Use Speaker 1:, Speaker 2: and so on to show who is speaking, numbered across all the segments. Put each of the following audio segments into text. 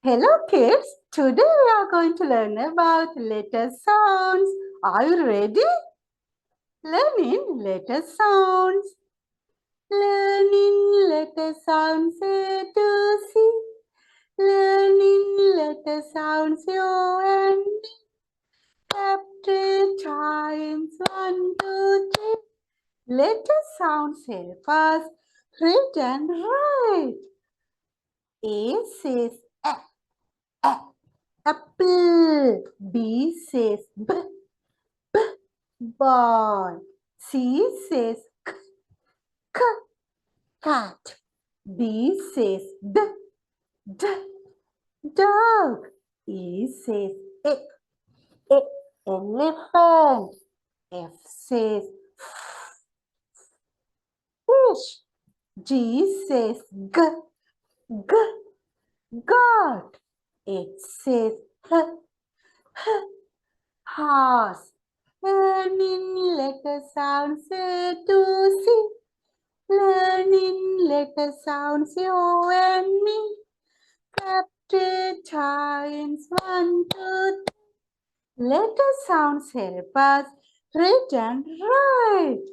Speaker 1: Hello kids, today we are going to learn about letter sounds. Are you ready? Learning letter sounds. Learning letter sounds A to C. Learning letter sounds U and D. Chapter times 1, 2, 3. Letter sounds help us read and write. A says A. Apple. B says B, B, ball. C says K, K, cat. D says D, D, dog. E says E, elephant. F says fish. G says G, G, goat. H says H, H, horse. Learning letter sounds A to C. Learning letter sounds you and me. Capture times 1, 2, 3. Letter sounds help us read and write.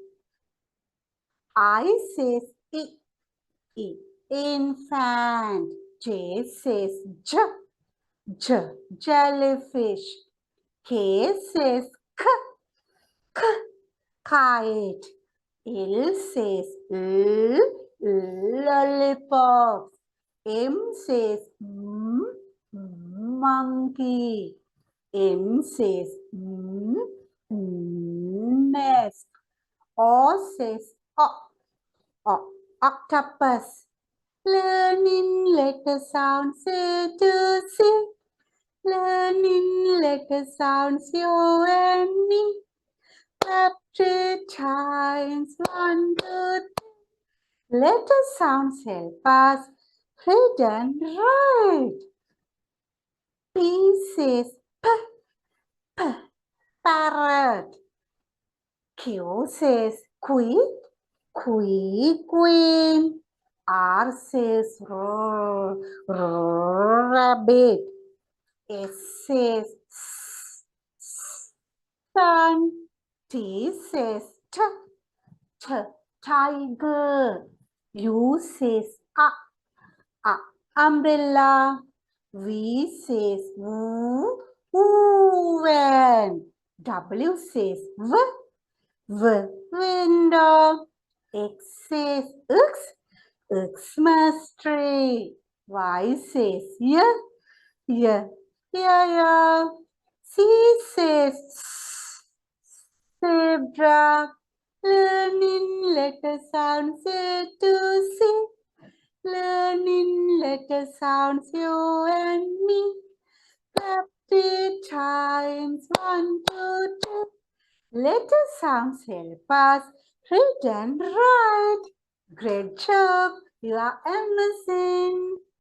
Speaker 1: I says E, infant. J says J, J, jellyfish. K says K, K, kite. L says L, lollipop. M says monkey. N says nest. O says octopus. Learning letter sounds A to C. Learning letter sounds you and me. Chapter times 1, 2, 3. Letter sounds help us read and write. P says P, P, parrot. Q says queen. R says rabbit. S says sun. T says tiger. U says umbrella. V says van. W says window. X says Xmas tree. Y says yeah. C says zebra. Learning letter sounds A to C. Learning letter sounds you and me. Clap 3 times 1, 2, 3. Letter sounds help us read and write. Great job! You are amazing.